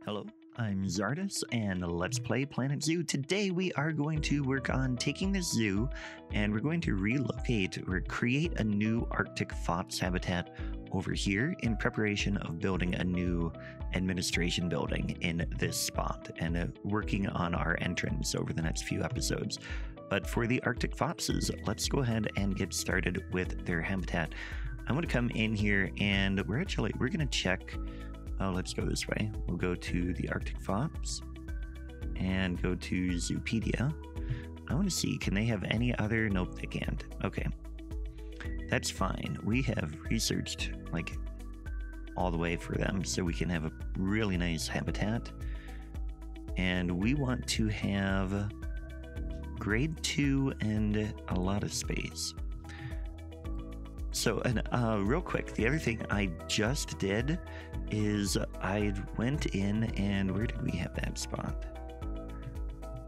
Hello, I'm Czardus, and let's play Planet Zoo. Today we are going to work on taking this zoo, and we're going to relocate or create a new Arctic fox habitat over here in preparation of building a new administration building in this spot, and working on our entrance over the next few episodes. But for the Arctic foxes, let's go ahead and get started with their habitat. I'm going to come in here, and we're going to check. Oh, let's go this way. We'll go to the Arctic Fox and go to Zoopedia. I want to see, can they have any other? Nope, they can't. Okay, that's fine. We have researched like all the way for them so we can have a really nice habitat. And we want to have grade 2 and a lot of space. So, real quick, the other thing I just did is I went in and where did we have that spot?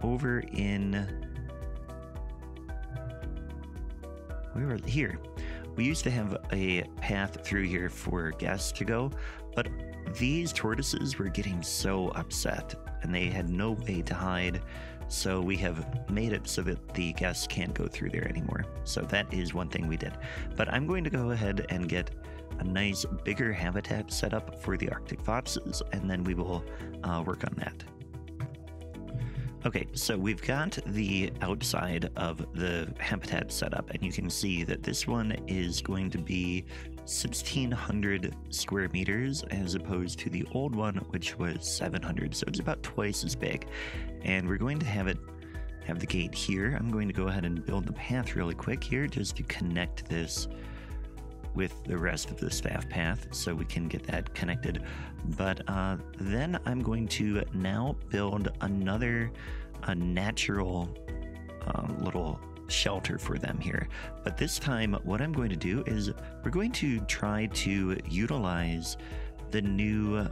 Over in, we were here. We used to have a path through here for guests to go, but these tortoises were getting so upset and they had no way to hide. So we have made it so that the guests can't go through there anymore. So that is one thing we did. But I'm going to go ahead and get a nice bigger habitat set up for the Arctic foxes, and then we will work on that. Okay, so we've got the outside of the habitat set up, and you can see that this one is going to be 1,600 square meters as opposed to the old one, which was 700. So it's about twice as big. And we're going to have the gate here. I'm going to go ahead and build the path really quick here just to connect this with the rest of the staff path so we can get that connected. But then I'm going to now build another natural little shelter for them here. But this time what I'm going to do is we're going to try to utilize the new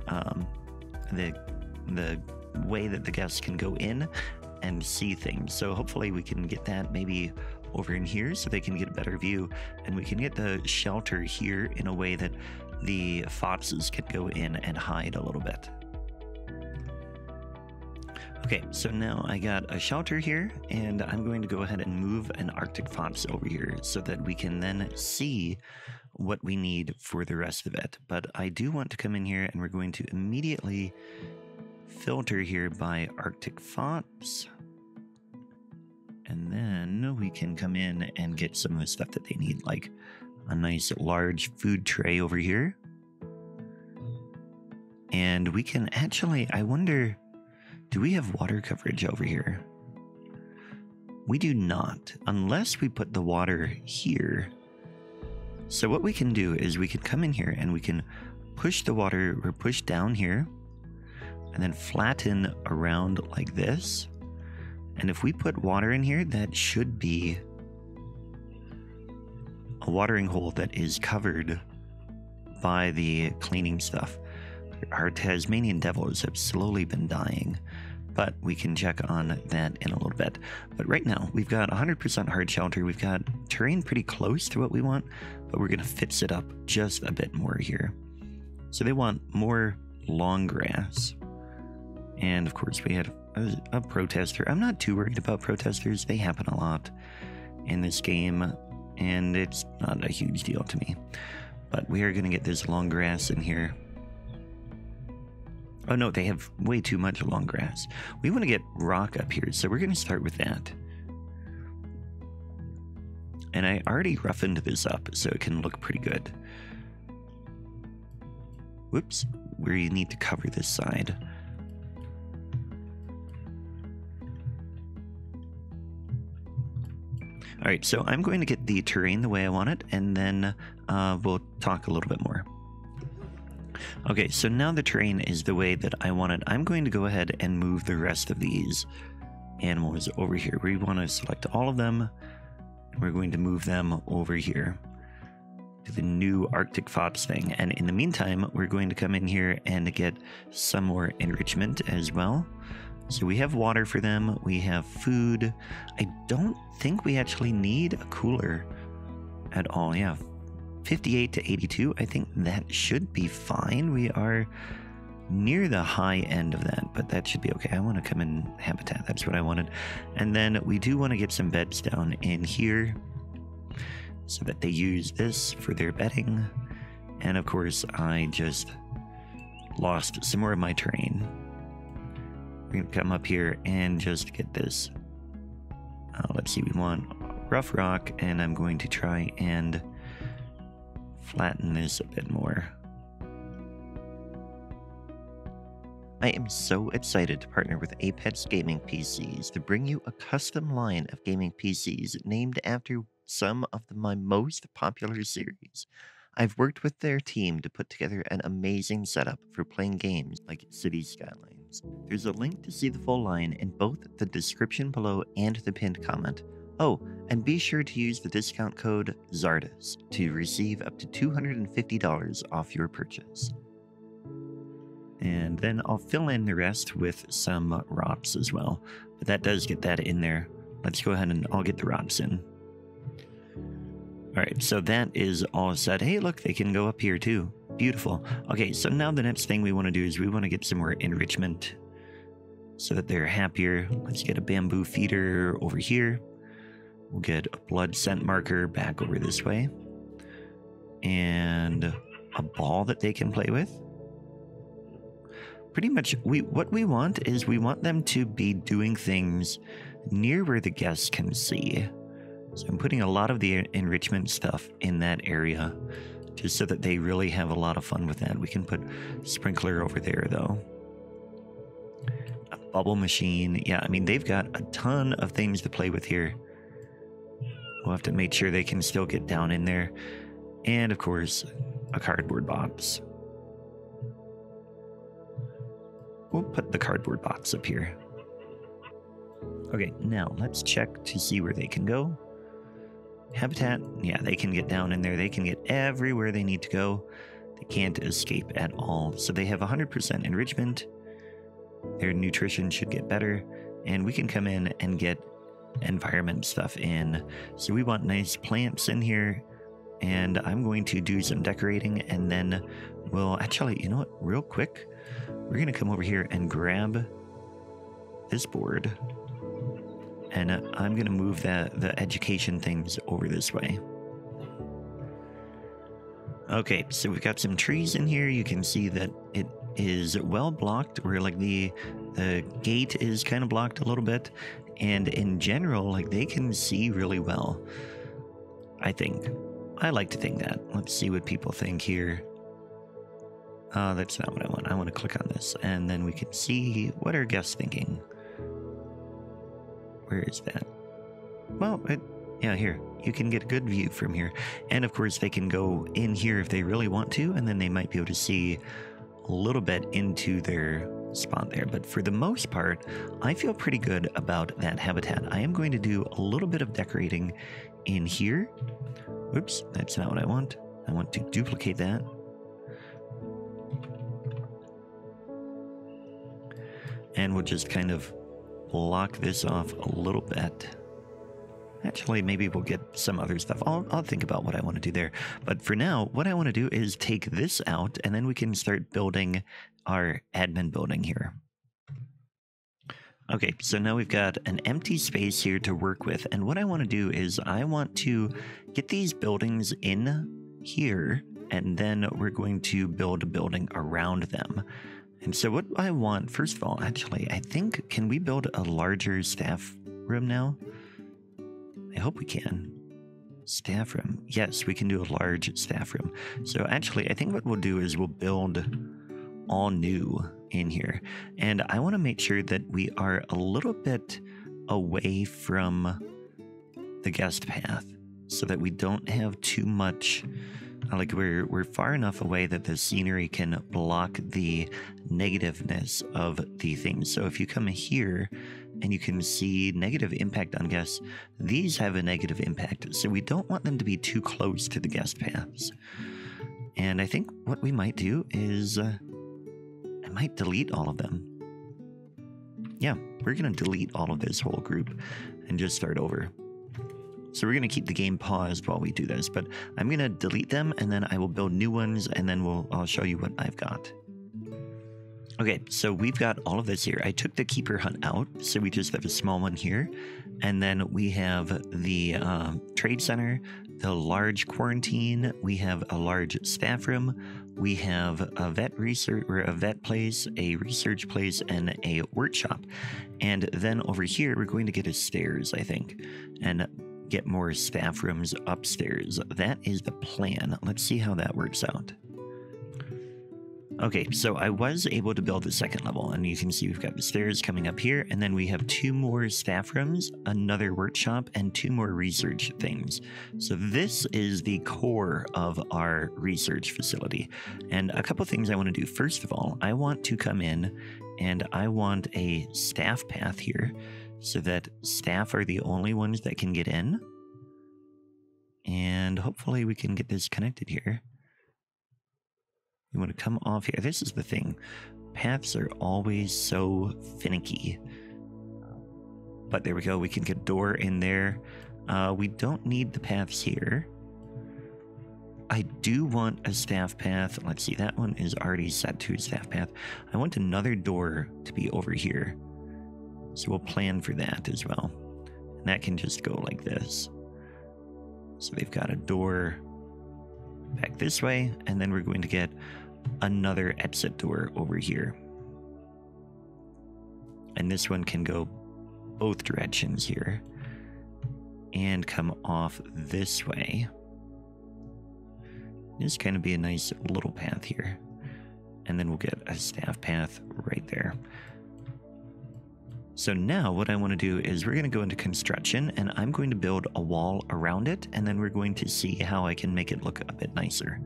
the way that the guests can go in and see things. So hopefully we can get that maybe over in here so they can get a better view, and we can get the shelter here in a way that the foxes can go in and hide a little bit. Okay, so now I got a shelter here, and I'm going to go ahead and move an Arctic fox over here so that we can then see what we need for the rest of it. But I do want to come in here, and we're going to immediately filter here by Arctic fox. And then we can come in and get some of the stuff that they need, like a nice large food tray over here. And we can actually, I wonder, do we have water coverage over here? We do not, unless we put the water here. So what we can do is we can come in here and we can push the water, or push down here, and then flatten around like this. And if we put water in here, that should be a watering hole that is covered by the cleaning stuff. Our Tasmanian devils have slowly been dying, but we can check on that in a little bit. But right now, we've got 100% hard shelter. We've got terrain pretty close to what we want, but we're going to fix it up just a bit more here. So they want more long grass. And of course, we had a protester. I'm not too worried about protesters. They happen a lot in this game, and it's not a huge deal to me. But we are going to get this long grass in here. Oh no, they have way too much long grass. We want to get rock up here, so we're going to start with that. And I already roughened this up so it can look pretty good. Whoops, we need to cover this side. Alright, so I'm going to get the terrain the way I want it, and then we'll talk a little bit more. Okay, so now the terrain is the way that I want it. I'm going to go ahead and move the rest of these animals over here. We want to select all of them. We're going to move them over here to the new Arctic fox thing. And in the meantime, we're going to come in here and get some more enrichment as well. So we have water for them, we have food. I don't think we actually need a cooler at all. Yeah, 58 to 82, I think that should be fine. We are near the high end of that, but that should be okay. I want to come in habitat. That's what I wanted. And then we do want to get some beds down in here so that they use this for their bedding. And of course, I just lost some more of my terrain. We're going to come up here and just get this. Let's see, we want rough rock, and I'm going to try and flatten this a bit more. I am so excited to partner with Apex Gaming PCs to bring you a custom line of gaming PCs named after some of my most popular series. I've worked with their team to put together an amazing setup for playing games like City Skylines. There's a link to see the full line in both the description below and the pinned comment. Oh, and be sure to use the discount code Czardus to receive up to $250 off your purchase. And then I'll fill in the rest with some rocks as well. But that does get that in there. Let's go ahead and I'll get the rocks in. Alright, so that is all set. Hey, look, they can go up here too. Beautiful. Okay, so now the next thing we want to do is we want to get some more enrichment so that they're happier. Let's get a bamboo feeder over here. We'll get a blood scent marker back over this way. And a ball that they can play with. Pretty much, what we want is we want them to be doing things near where the guests can see. So I'm putting a lot of the enrichment stuff in that area just so that they really have a lot of fun with that. We can put sprinkler over there, though. A bubble machine. Yeah, I mean, they've got a ton of things to play with here. We'll have to make sure they can still get down in there. And, of course, a cardboard box. We'll put the cardboard box up here. Okay, now let's check to see where they can go. Habitat, yeah, they can get down in there. They can get everywhere they need to go. They can't escape at all. So they have 100% enrichment. Their nutrition should get better. And we can come in and get environment stuff in. So we want nice plants in here. And I'm going to do some decorating. And then we'll actually, you know what, real quick. We're going to come over here and grab this board. And I'm going to move the education things over this way. Okay, so we've got some trees in here. You can see that it is well blocked, where like the gate is kind of blocked a little bit. And in general, like they can see really well, I think. I like to think that. Let's see what people think here. That's not what I want. I want to click on this, and then we can see what our guests thinking. Where is that? Well, yeah, here. You can get a good view from here. And of course, they can go in here if they really want to, and then they might be able to see a little bit into their spot there. But for the most part, I feel pretty good about that habitat. I am going to do a little bit of decorating in here. Oops, that's not what I want. I want to duplicate that. And we'll just kind of block this off a little bit. Actually, maybe we'll get some other stuff. I'll think about what I want to do there. But for now, what I want to do is take this out, and then we can start building our admin building here. Okay, so now we've got an empty space here to work with. And what I want to do is I want to get these buildings in here, and then we're going to build a building around them. And so what I want, first of all, actually, I think, can we build a larger staff room now? I hope we can. Staff room. Yes, we can do a large staff room. So actually, I think what we'll do is we'll build all new in here. And I want to make sure that we are a little bit away from the guest path so that we don't have too much... Like we're far enough away that the scenery can block the negativeness of the things. So if you come here and you can see negative impact on guests, these have a negative impact. So we don't want them to be too close to the guest paths. And I think what we might do is I might delete all of them. Yeah, we're going to delete all of this whole group and just start over. So we're going to keep the game paused while we do this, but I'm going to delete them, and then I will build new ones, and then I'll show you what I've got. Okay, so we've got all of this here. I took the keeper hut out, so we just have a small one here. And then we have the trade center, the large quarantine. We have a large staff room. We have a vet research or a vet place, a research place, and a workshop. And then over here, we're going to get a stairs, I think, and get more staff rooms upstairs. That is the plan. Let's see how that works out. Okay, so I was able to build the second level, and you can see we've got the stairs coming up here, and then we have 2 more staff rooms, another workshop, and 2 more research things. So this is the core of our research facility. And a couple things I want to do. First of all, I want to come in and I want a staff path here so that staff are the only ones that can get in. And hopefully we can get this connected here. You want to come off here. This is the thing. Paths are always so finicky. But there we go. We can get a door in there. We don't need the paths here. I do want a staff path. Let's see. That one is already set to a staff path. I want another door to be over here. So we'll plan for that as well. And that can just go like this. So they've got a door back this way, and then we're going to get another exit door over here. And this one can go both directions here and come off this way. This is going to be a nice little path here. And then we'll get a staff path right there. So now what I want to do is we're going to go into construction, and I'm going to build a wall around it, and then we're going to see how I can make it look a bit nicer.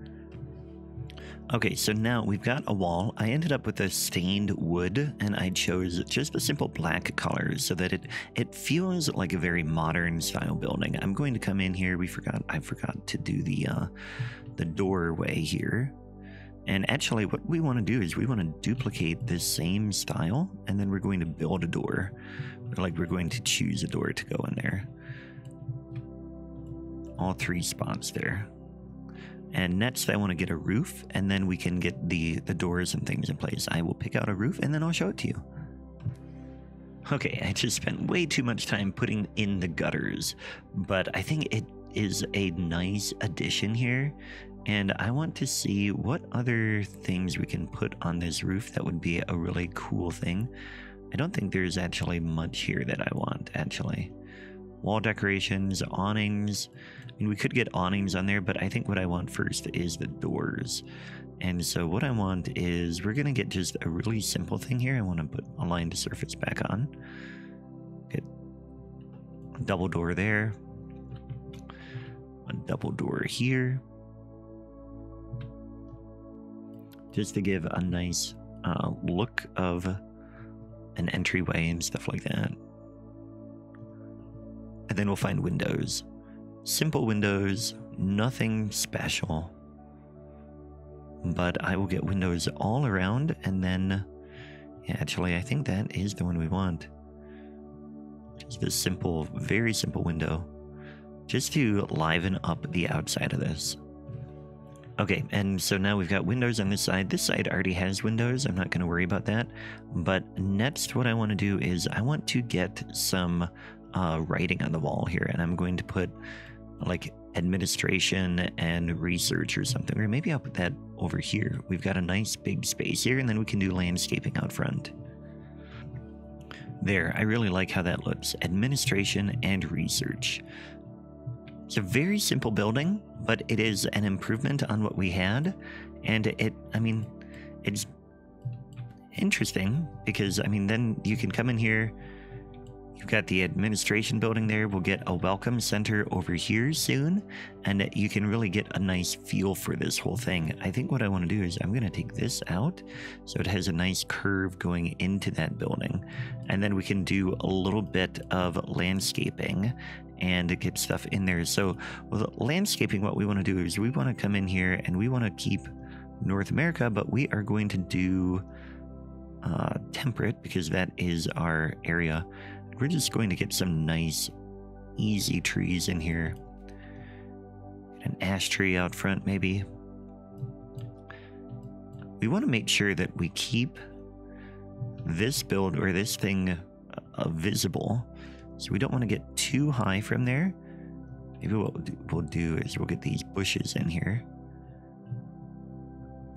Okay, so now we've got a wall. I ended up with a stained wood, and I chose just a simple black color so that it feels like a very modern style building. I'm going to come in here. I forgot to do the doorway here. And actually what we want to do is we want to duplicate this same style, and then we're going to build a door. Like we're going to choose a door to go in there. All 3 spots there. And next I want to get a roof, and then we can get the doors and things in place. I will pick out a roof and then I'll show it to you. Okay, I just spent way too much time putting in the gutters, but I think it is a nice addition here. And I want to see what other things we can put on this roof that would be a really cool thing. I don't think there's actually much here that I want, actually. Wall decorations, awnings. I mean, we could get awnings on there, but I think what I want first is the doors. And so what I want is we're going to get just a really simple thing here. I want to put align to surface back on. Get a double door there. A double door here. Just to give a nice look of an entryway and stuff like that. And then we'll find windows. Simple windows, nothing special. But I will get windows all around, and then... Yeah, actually, I think that is the one we want. Just this simple, very simple window. Just to liven up the outside of this. Okay, and so now we've got windows on this side. This side already has windows. I'm not going to worry about that. But next, what I want to do is I want to get some writing on the wall here. And I'm going to put like administration and research or something. Or maybe I'll put that over here. We've got a nice big space here, and then we can do landscaping out front. There, I really like how that looks. Administration and research. It's a very simple building, but it is an improvement on what we had. And it's interesting because, then you can come in here. You've got the administration building there. We'll get a welcome center over here soon. And you can really get a nice feel for this whole thing. I think what I want to do is I'm going to take this out so it has a nice curve going into that building. And then we can do a little bit of landscaping and get stuff in there. So with landscaping, what we want to do is we want to come in here and we want to keep North America, but we are going to do temperate because that is our area. We're just going to get some nice, easy trees in here. An ash tree out front, maybe. We want to make sure that we keep this build or this thing visible. So we don't want to get too high from there. Maybe what we'll do is we'll get these bushes in here.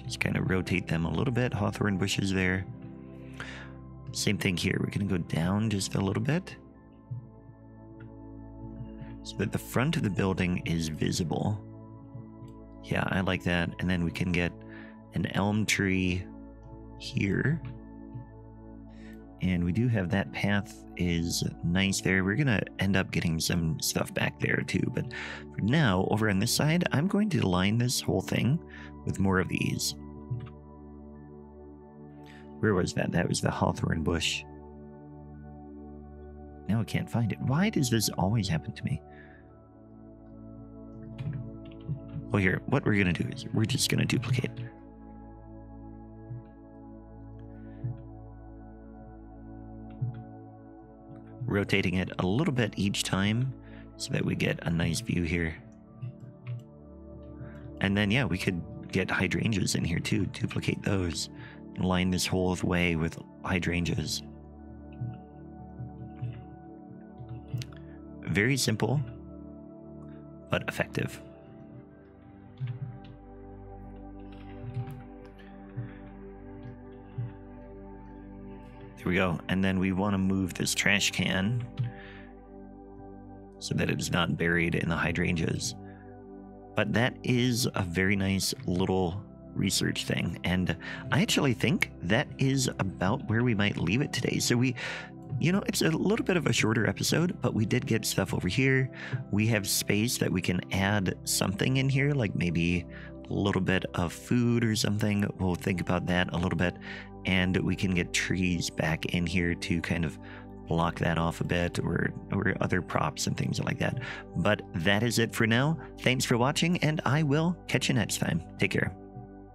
Just kind of rotate them a little bit. Hawthorn bushes there. Same thing here. We're going to go down just a little bit so that the front of the building is visible. Yeah, I like that. And then we can get an elm tree here. And we do have that path is nice there. We're going to end up getting some stuff back there too. But for now, over on this side, I'm going to line this whole thing with more of these. Where was that? That was the hawthorn bush. Now I can't find it. Why does this always happen to me? Well, here, what we're going to do is we're just going to duplicate. Rotating it a little bit each time so that we get a nice view here. And then, yeah, we could get hydrangeas in here too. Duplicate those. And line this whole way with hydrangeas. Very simple, but effective. There we go. And then we want to move this trash can so that it is not buried in the hydrangeas. But that is a very nice little research thing. And I actually think that is about where we might leave it today. So we, you know, it's a little bit of a shorter episode, but we did get stuff over here. We have space that we can add something in here, like maybe a little bit of food or something. We'll think about that a little bit. And we can get trees back in here to kind of block that off a bit, or other props and things like that. But that is it for now. Thanks for watching, and I will catch you next time. Take care.